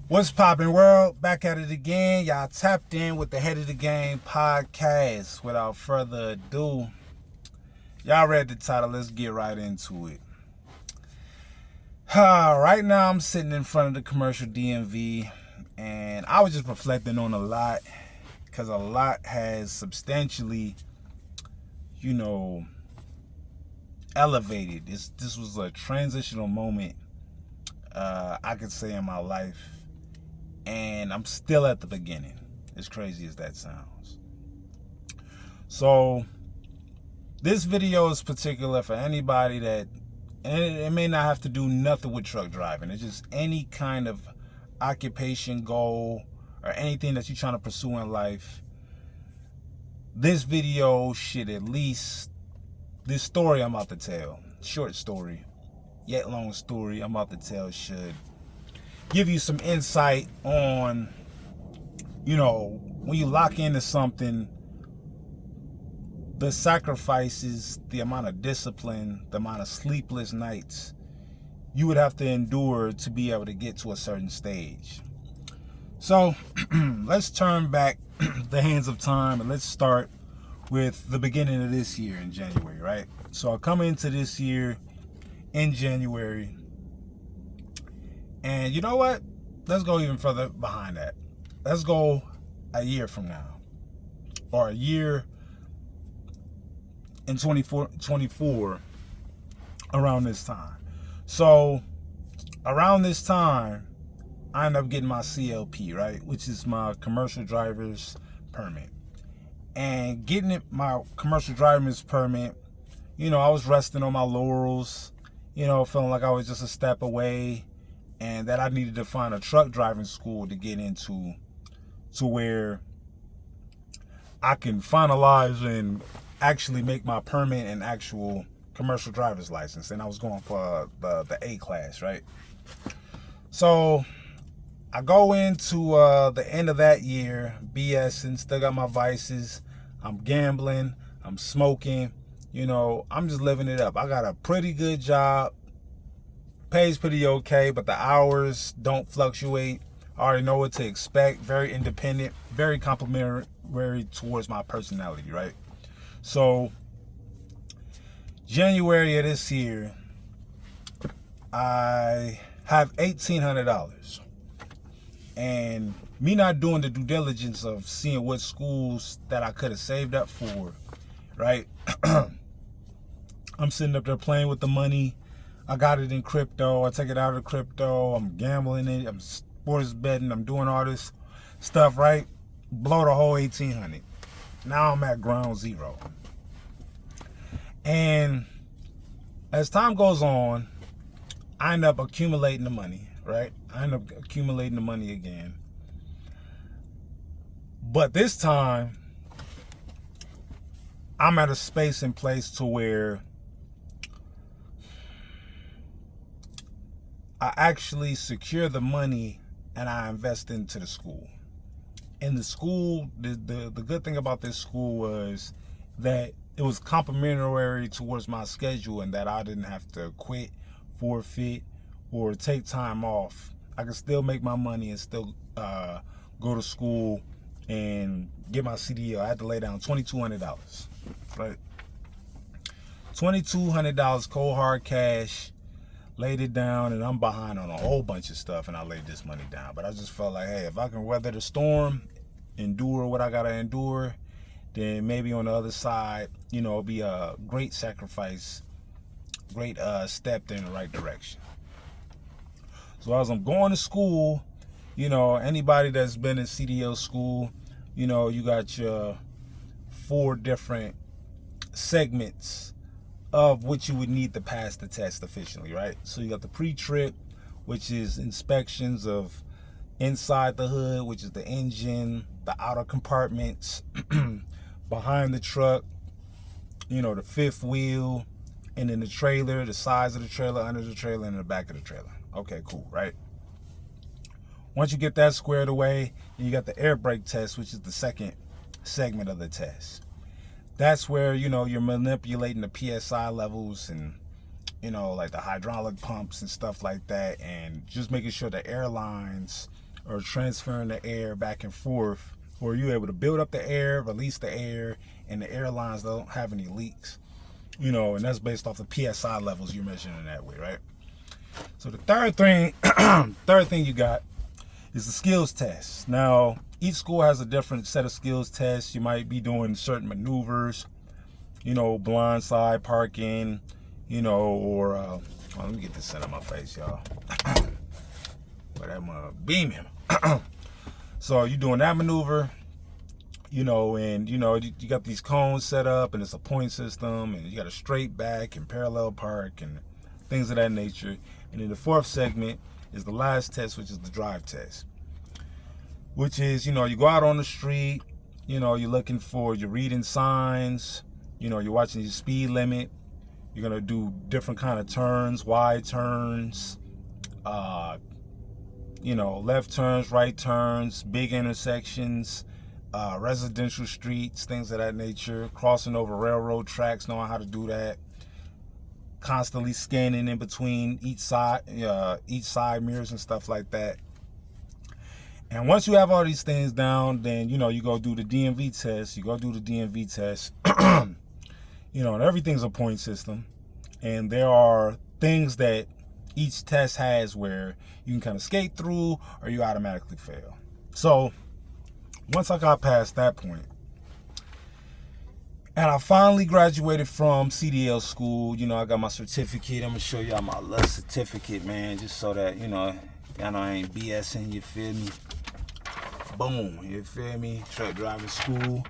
What's poppin', world? Back at it again. Y'all tapped in with the Head of the Game podcast. Without further ado, y'all read the title. Let's get right into it. Right now, I'm sitting in front of the commercial DMV, and I was just reflecting on a lot because a lot has substantially, elevated. This was a transitional moment, I could say, in my life. And I'm still at the beginning, as crazy as that sounds. So this video is particular for anybody that, and it may not have to do nothing with truck driving. It's just any kind of occupation, goal, or anything that you're trying to pursue in life. This video should at least, this story I'm about to tell, short story, yet long story I'm about to tell, should give you some insight on, when you lock into something, the sacrifices, the amount of discipline, the amount of sleepless nights you would have to endure to be able to get to a certain stage. So let's turn back the hands of time and let's start with the beginning of this year in January, right? So I come into this year in January, and you know what? Let's go even further behind that. Let's go a year from now, or a year in 24 around this time. So around this time, I end up getting my CLP, right? Which is my commercial driver's permit. And getting my commercial driver's permit, I was resting on my laurels, feeling like I was just a step away, and that I needed to find a truck driving school to get into, to where I can finalize and actually make my permit and actual commercial driver's license. And I was going for the A class, right? So I go into the end of that year, BSing, still got my vices. I'm gambling, I'm smoking, I'm just living it up. I got a pretty good job, pays pretty okay, but the hours don't fluctuate. I already know what to expect. Very independent, very complimentary towards my personality, right? So January of this year, I have $1,800. And me not doing the due diligence of seeing what schools that I could have saved up for, right? I'm sitting up there playing with the money. I got it in crypto. I take it out of crypto. I'm gambling it. I'm sports betting. I'm doing all this stuff, right? Blow the whole 1,800. Now I'm at ground zero. And as time goes on, I end up accumulating the money, right? I end up accumulating the money again. But this time, I'm at a space and place to where I actually secure the money and I invest into the school. And the school, the good thing about this school was that it was complimentary towards my schedule, and that I didn't have to quit, forfeit, or take time off. I could still make my money and still go to school and get my CDL. I had to lay down $2,200, right? $2,200 cold hard cash. Laid it down, and I'm behind on a whole bunch of stuff, and I laid this money down. But I just felt like, hey, if I can weather the storm, endure what I gotta endure, then maybe on the other side, it'll be a great sacrifice, great step in the right direction. So as I'm going to school, anybody that's been in CDL school, you got your 4 different segments of what you would need to pass the test efficiently, right? So you got the pre-trip, which is inspections of inside the hood, which is the engine, the outer compartments, behind the truck, the fifth wheel, and then the trailer, the sides of the trailer, under the trailer, and the back of the trailer. Okay, cool, right? Once you get that squared away, you got the air brake test, which is the second segment of the test. That's where, you're manipulating the PSI levels and, like the hydraulic pumps and stuff like that, and just making sure the airlines or transferring the air back and forth, or you're able to build up the air, release the air, and the airlines don't have any leaks. And that's based off the PSI levels you're measuring that way, right? So the third thing you got is the skills test. Now, each school has a different set of skills tests. You might be doing certain maneuvers, blindside parking, or let me get this set on my face, y'all. But I'm beaming. So you're doing that maneuver, and you got these cones set up, and it's a point system, and you got a straight back and parallel park and things of that nature. And then the fourth segment is the last test, which is the drive test, which is, you go out on the street, you're looking for, you're reading signs, you're watching your speed limit. You're going to do different kind of turns, wide turns, left turns, right turns, big intersections, residential streets, things of that nature, crossing over railroad tracks, knowing how to do that, constantly scanning in between each side mirrors and stuff like that. And once you have all these things down, then, you go do the DMV test. And everything's a point system. And there are things that each test has where you can kind of skate through or you automatically fail. So once I got past that point, and I finally graduated from CDL school, I got my certificate. I'm going to show y'all my little certificate, man, just so that, y'all know I ain't BSing, you feel me? Boom, you feel me? Truck driving school,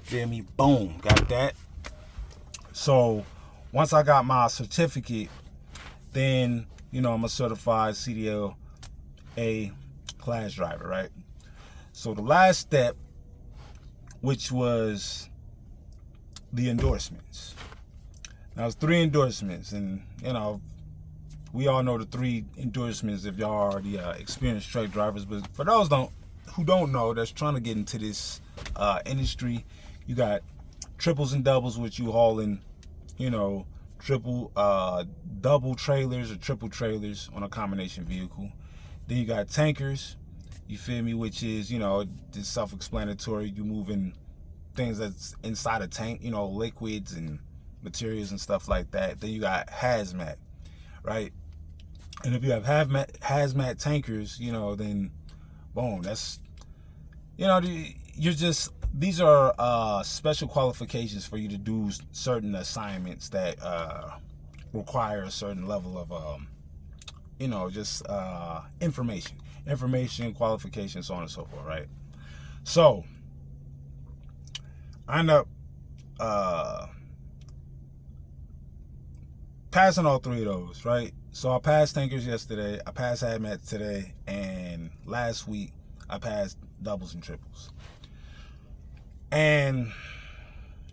feel me? Boom, got that. So once I got my certificate, then, I'm a certified CDL A class driver, right? So the last step, which was the endorsements. Now, it's 3 endorsements, and, we all know the 3 endorsements if y'all are the experienced truck drivers. But for those who don't know, that's trying to get into this industry, you got triples and doubles, which you hauling, double trailers or triple trailers on a combination vehicle. Then you got tankers, you feel me, which is, just self-explanatory. You moving things that's inside a tank, liquids and materials and stuff like that. Then you got hazmat, right? And if you have hazmat tankers, then boom, that's, these are special qualifications for you to do certain assignments that require a certain level of, information, qualifications, so on and so forth, right? So I end up passing all 3 of those, right? So I passed tankers yesterday, I passed hazmat today, and last week I passed doubles and triples. And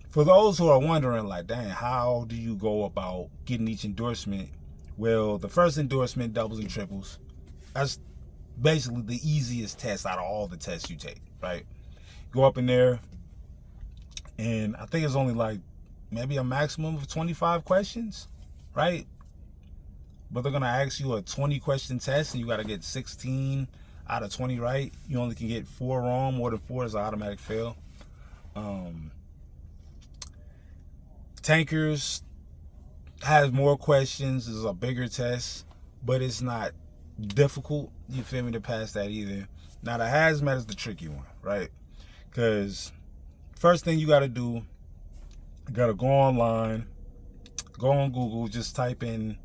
for those who are wondering, like, dang, how do you go about getting each endorsement? Well, the first endorsement, doubles and triples, that's basically the easiest test out of all the tests you take, right? Go up in there, and I think it's only like maybe a maximum of 25 questions, right? But they're going to ask you a 20-question test, and you got to get 16 out of 20 right. You only can get 4 wrong. More than 4 is an automatic fail. Tankers has more questions. It's a bigger test, but it's not difficult, you feel me, to pass that either. Now, the hazmat is the tricky one, right? Because first thing you got to do, you got to go online, go on Google, just type in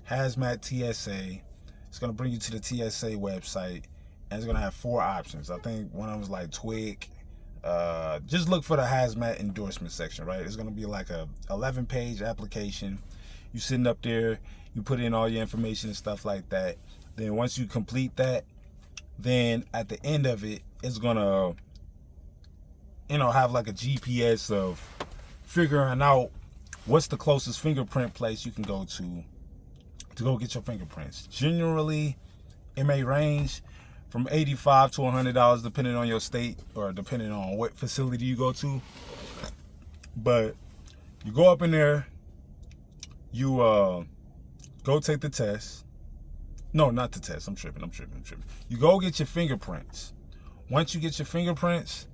hazmat TSA. It's going to bring you to the TSA website, and it's going to have 4 options. I think one of them is like twig. Just look for the hazmat endorsement section, right? It's going to be like a 11-page application. You sitting up there, you put in all your information and stuff like that. Then once you complete that, then at the end of it, it's going to, have like a GPS of figuring out what's the closest fingerprint place you can go to go get your fingerprints. Generally, it may range from $85 to $100 depending on your state or depending on what facility you go to. But you go up in there, you go take the test, No, not the test. I'm tripping. You go get your fingerprints. Once you get your fingerprints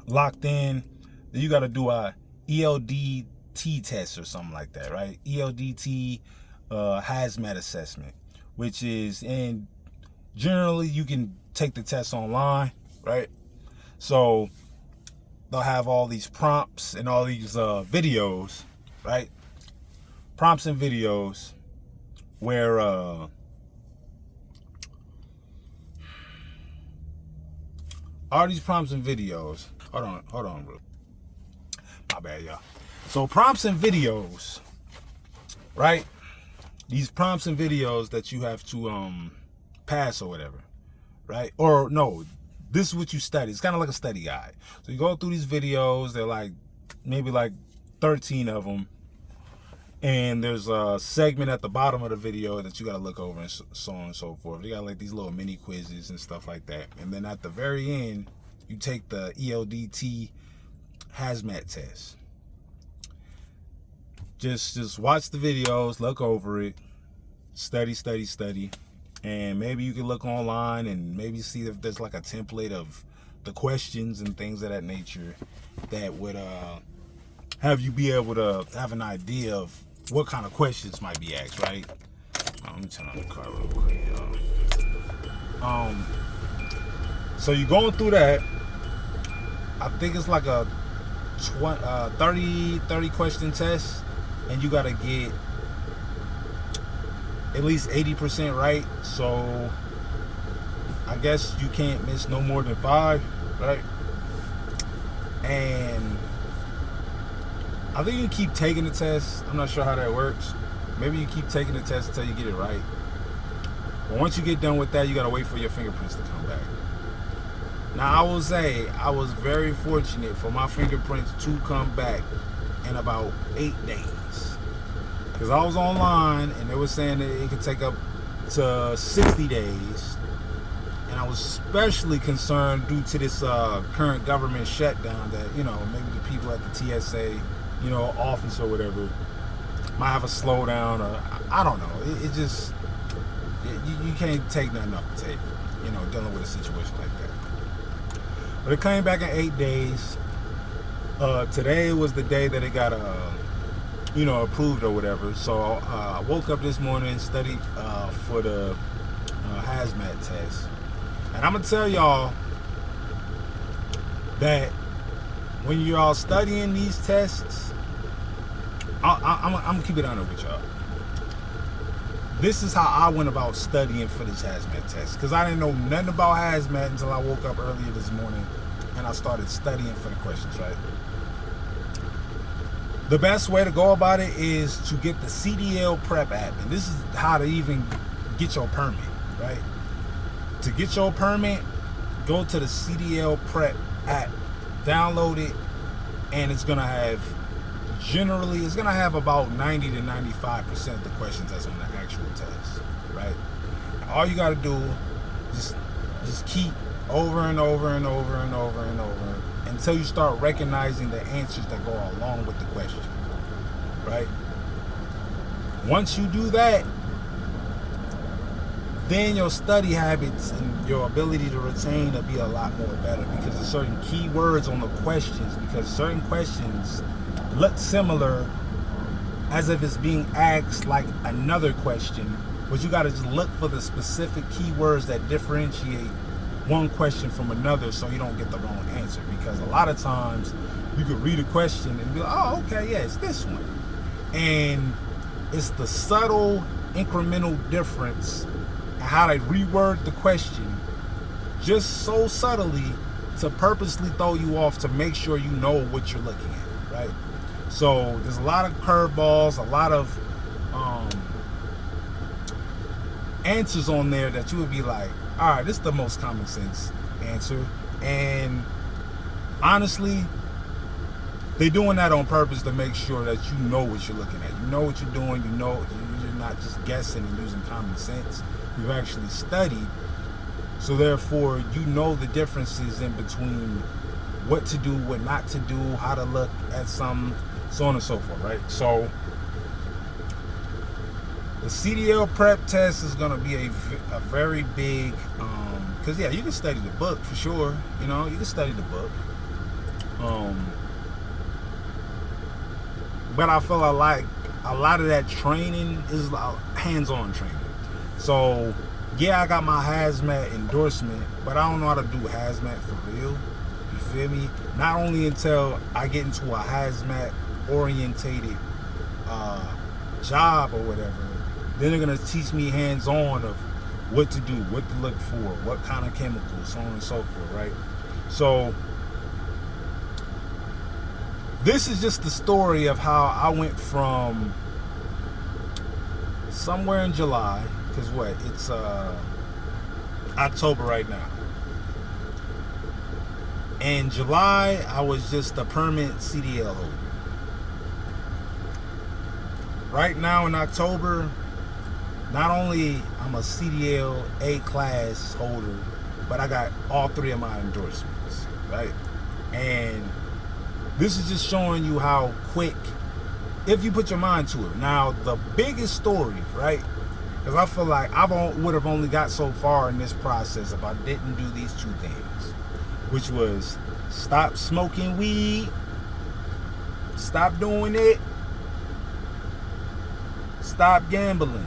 locked in, then you got to do a ELDT test or something like that, right? ELDT hazmat assessment, which is, and generally you can take the test online, right? So they'll have all these prompts and all these videos, right? Prompts and videos where all these prompts and videos. Hold on, bro. My bad, y'all. So prompts and videos, right? These prompts and videos that you have to pass or whatever, right? Or no, this is what you study. It's kind of like a study guide. So you go through these videos. They're like maybe like 13 of them. And there's a segment at the bottom of the video that you got to look over and so on and so forth. You got like these little mini quizzes and stuff like that. And then at the very end, you take the ELDT hazmat test. Just watch the videos, look over it, study. And maybe you can look online and maybe see if there's like a template of the questions and things of that nature that would have you be able to have an idea of what kind of questions might be asked, right? Let me turn on the car real quick, y'all. So you're going through that. I think it's like a 30 question test, and you gotta get at least 80% right. So I guess you can't miss no more than 5, right? And I think you keep taking the test. I'm not sure how that works. Maybe you keep taking the test until you get it right. But once you get done with that, you gotta wait for your fingerprints to come back. Now, I will say I was very fortunate for my fingerprints to come back in about 8 days. Because I was online and they were saying that it could take up to 60 days. And I was especially concerned due to this current government shutdown that, maybe the people at the TSA, office or whatever, might have a slowdown, or I don't know. It just, you can't take nothing off the table, dealing with a situation like that. But it came back in 8 days. Today was the day that it got, approved or whatever. So I woke up this morning and studied for the hazmat test. And I'm going to tell y'all that when you're all studying these tests, I'm going to keep it honest with y'all. This is how I went about studying for this hazmat test. Because I didn't know nothing about hazmat until I woke up earlier this morning and I started studying for the questions, right? The best way to go about it is to get the CDL Prep app. And this is how to even get your permit, right? To get your permit, go to the CDL Prep app, download it, and it's going to have about 90 to 95% of the questions that's on the actual test, right? All you got to do is just keep over and over until you start recognizing the answers that go along with the question, right? Once you do that, then your study habits and your ability to retain will be a lot more better, because there's certain keywords on the questions, because certain questions look similar as if it's being asked like another question, but you got to just look for the specific keywords that differentiate one question from another so you don't get the wrong answer. Because a lot of times you could read a question and be like, oh, okay, yeah, it's this one. And it's the subtle incremental difference in how they reword the question just so subtly to purposely throw you off to make sure you know what you're looking at, right? So there's a lot of curveballs, a lot of answers on there that you would be like, all right, this is the most common sense answer. And honestly, they're doing that on purpose to make sure that you know what you're looking at. You know what you're doing. You know you're not just guessing and using common sense. You've actually studied. So therefore, you know the differences in between what to do, what not to do, how to look at some, so on and so forth, right? So The CDL prep test is going to be a very big, because yeah, you can study the book for sure. You know, you can study the book. But I feel like a lot of that training is hands-on training. So yeah, I got my hazmat endorsement, but I don't know how to do hazmat for real. You feel me? Not only until I get into a hazmat orientated job or whatever, then they're gonna teach me hands-on of what to do, what to look for, what kind of chemicals, so on and so forth, right? So this is just the story of how I went from somewhere in July, because what, it's October right now. In July, I was just a permanent CDL holder. Right now in October, not only I'm a CDL A class holder, but I got all 3 of my endorsements, right? And this is just showing you how quick, if you put your mind to it. Now, the biggest story, right? Because I feel like I would have only got so far in this process if I didn't do these 2 things, which was stop smoking weed, stop doing it, stop gambling,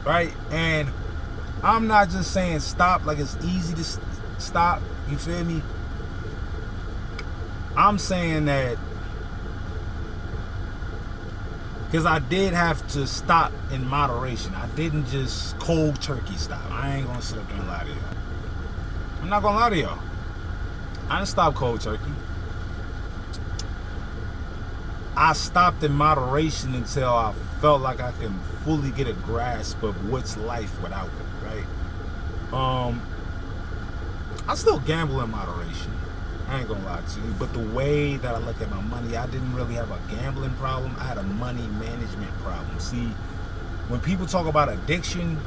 right? And I'm not just saying stop like it's easy to stop, you feel me? I'm saying that because I did have to stop in moderation. I didn't just cold turkey stop. I ain't gonna sit up there and lie to y'all. I'm not gonna lie to y'all. I didn't stop cold turkey. I stopped in moderation until I felt like I can fully get a grasp of what's life without it, right? I still gamble in moderation. I ain't gonna lie to you, but the way that I look at my money, I didn't really have a gambling problem. I had a money management problem. See, when people talk about addiction,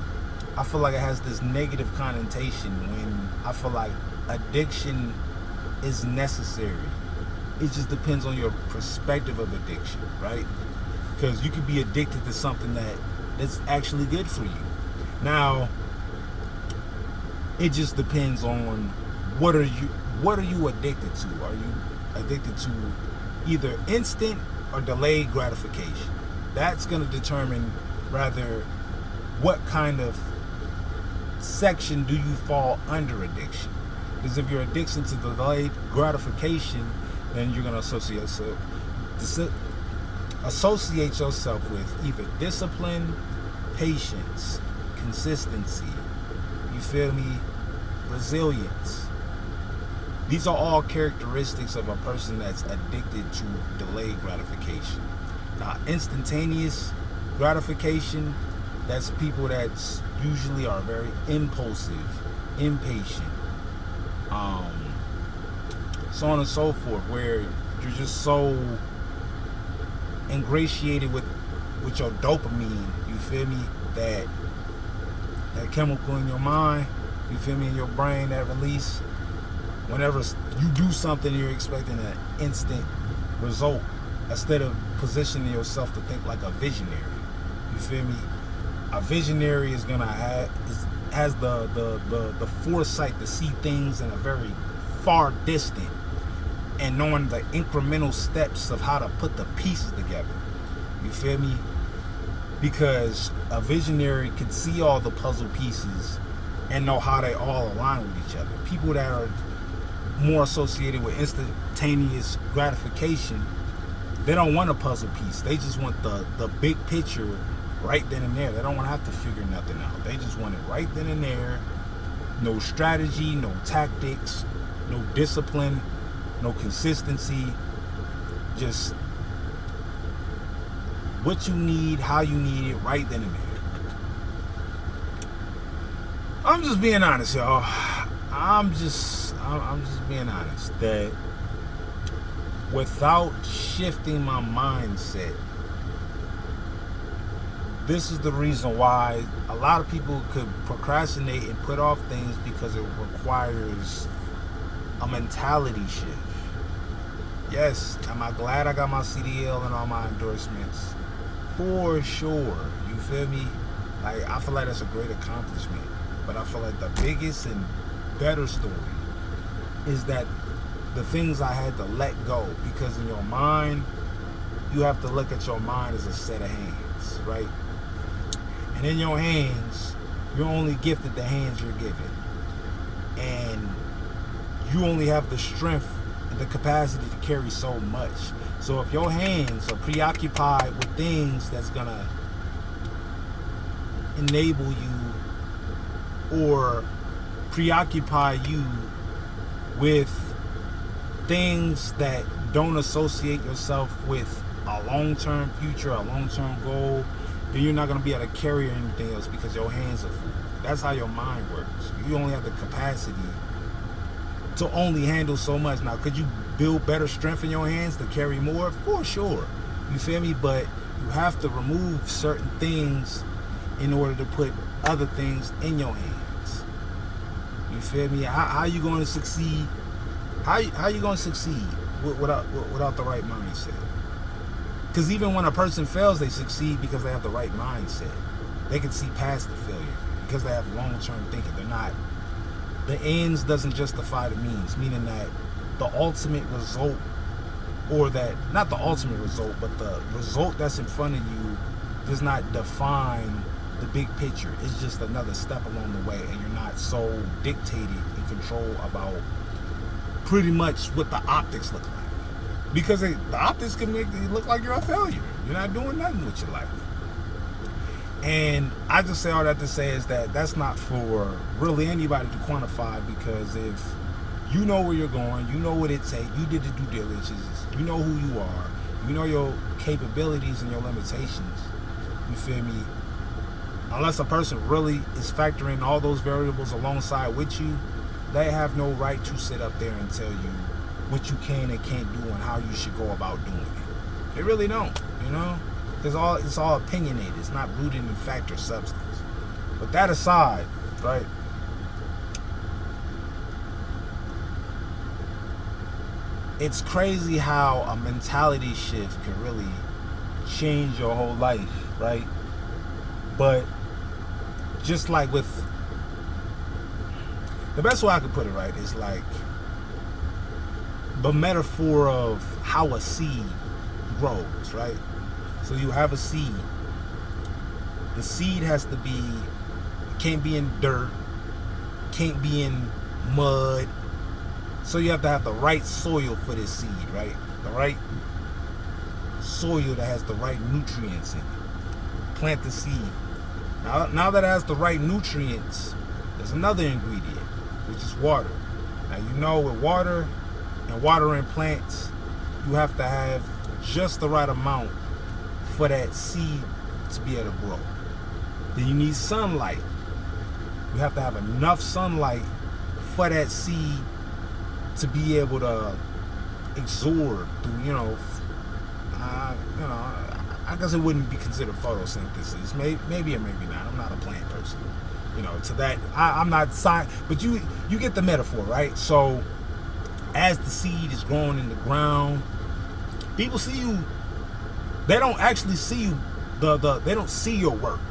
I feel like it has this negative connotation when I feel like addiction is necessary. It just depends on your perspective of addiction, right? Because you could be addicted to something that's actually good for you. Now, it just depends on what are you addicted to? Are you addicted to either instant or delayed gratification? That's going to determine rather what kind of section do you fall under addiction. Because if you're addicted to delayed gratification, then you're going to associate yourself with either discipline, patience, consistency, you feel me, resilience. These are all characteristics of a person that's addicted to delayed gratification. Now, instantaneous gratification, that's people that usually are very impulsive, impatient, so on and so forth, where you're just so ingratiated with your dopamine, you feel me, that chemical in your mind, you feel me, in your brain, that release. Whenever you do something, you're expecting an instant result instead of positioning yourself to think like a visionary. You feel me? A visionary is gonna has the foresight to see things in a very far distant and knowing the incremental steps of how to put the pieces together. You feel me? Because a visionary can see all the puzzle pieces and know how they all align with each other. People that are more associated with instantaneous gratification, they don't want a puzzle piece. They just want the big picture right then and there. They don't want to have to figure nothing out. They just want it right then and there. No strategy, no tactics, no discipline, no consistency. Just what you need, how you need it, right then and there. I'm just being honest, y'all. I'm just being honest that without shifting my mindset, this is the reason why a lot of people could procrastinate and put off things, because it requires a mentality shift. Yes, am I glad I got my CDL and all my endorsements? For sure. You feel me? Like, I feel like that's a great accomplishment. But I feel like the biggest and better story is that the things I had to let go, because in your mind, you have to look at your mind as a set of hands, right? And in your hands, you're only gifted the hands you're given. And you only have the strength and the capacity to carry so much. So if your hands are preoccupied with things that's gonna enable you or preoccupy you with things that don't associate yourself with a long-term future, a long-term goal, then you're not going to be able to carry anything else because your hands are full. That's how your mind works. You only have the capacity to only handle so much. Now, could you build better strength in your hands to carry more? For sure. You feel me? But you have to remove certain things in order to put other things in your hands. You feel me? How you going to succeed? How you going to succeed without the right mindset? Because even when a person fails, they succeed because they have the right mindset. They can see past the failure because they have long-term thinking. They're not, the ends doesn't justify the means, meaning that the ultimate result, or that, not the ultimate result, but the result that's in front of you does not define the big picture. It's just another step along the way, and you're not so dictated and controlled about pretty much what the optics look like. Because the optics can make it look like you're a failure. You're not doing nothing with your life. And I just say all that to say is that that's not for really anybody to quantify, because if you know where you're going, you know what it takes, you did the due diligence, you know who you are, you know your capabilities and your limitations, you feel me? Unless a person really is factoring all those variables alongside with you, they have no right to sit up there and tell you what you can and can't do and how you should go about doing it. They really don't, you know? Because it's all opinionated. It's not rooted in fact or substance. But that aside, right? It's crazy how a mentality shift can really change your whole life, right? But just like with, the best way I could put it, right, is like the metaphor of how a seed grows, right? So you have a seed. The seed has to be, can't be in dirt, can't be in mud. So you have to have the right soil for this seed, right? The right soil that has the right nutrients in it. Plant the seed. Now that it has the right nutrients, there's another ingredient, which is water. Now you know with water and watering plants, you have to have just the right amount for that seed to be able to grow. Then you need sunlight. You have to have enough sunlight for that seed to be able to absorb through, I guess it wouldn't be considered photosynthesis. Maybe or maybe not. I'm not a plant person. To that, I'm not science, but you get the metaphor, right? So as the seed is growing in the ground, people see you. They don't actually see you. They don't see your work,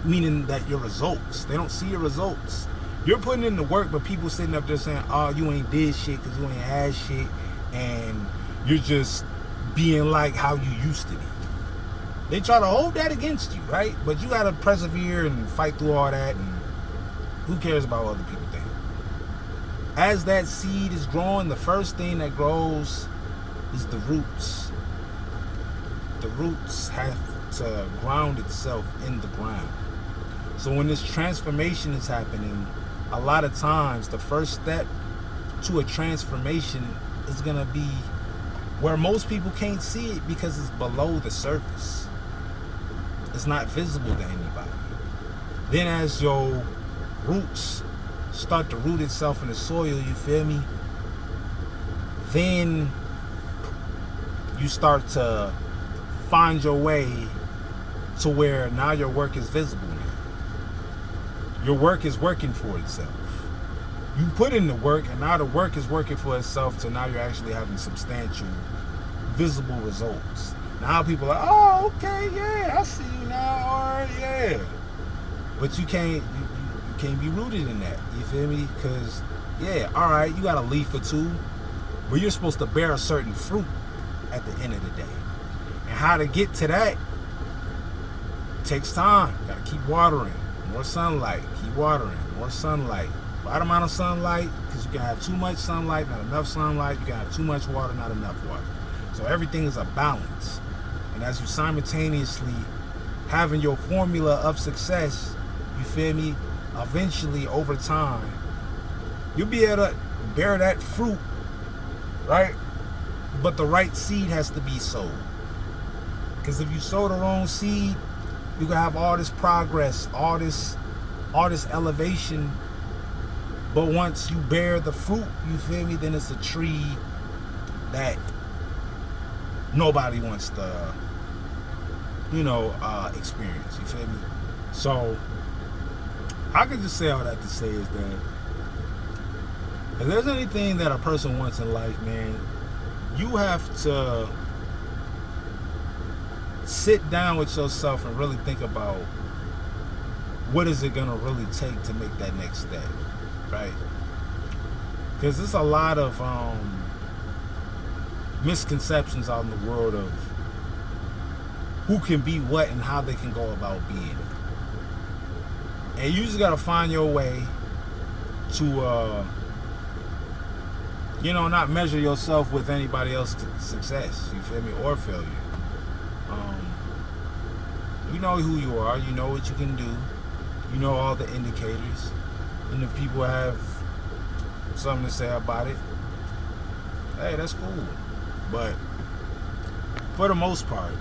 meaning that your results. They don't see your results. You're putting in the work, but people sitting up there saying, "Oh, you ain't did shit because you ain't had shit, and you're just being like how you used to be." They try to hold that against you, right? But you gotta persevere and fight through all that, and who cares about what other people think? As that seed is growing, the first thing that grows is the roots. The roots have to ground itself in the ground. So when this transformation is happening, a lot of times the first step to a transformation is gonna be where most people can't see it because it's below the surface. It's not visible to anybody. Then as your roots start to root itself in the soil, you feel me? Then you start to find your way to where now your work is visible now. Your work is working for itself. You put in the work, and now the work is working for itself, so now you're actually having substantial, visible results. Now people are, oh, okay, yeah, I see you now, all right, yeah. But you can't be rooted in that. You feel me? Because, yeah, all right, you got a leaf or two, but you're supposed to bear a certain fruit at the end of the day. And how to get to that takes time. Got to keep watering. More sunlight. Keep watering. More sunlight. Right amount of sunlight, because you can have too much sunlight, not enough sunlight. You can have too much water, not enough water. So everything is a balance. And as you simultaneously having your formula of success, you feel me, eventually over time, you'll be able to bear that fruit, right? But the right seed has to be sowed. Because if you sow the wrong seed, you can have all this progress, all this elevation. But once you bear the fruit, you feel me, then it's a tree that nobody wants to, experience. You feel me? So I can just say all that to say is that if there's anything that a person wants in life, man, you have to sit down with yourself and really think about what is it gonna really take to make that next step, right? Because there's a lot of misconceptions out in the world of who can be what and how they can go about being it. And you just gotta find your way to not measure yourself with anybody else's success, you feel me, or failure. You know who you are, you know what you can do, you know all the indicators, and if people have something to say about it, hey, that's cool. But for the most part,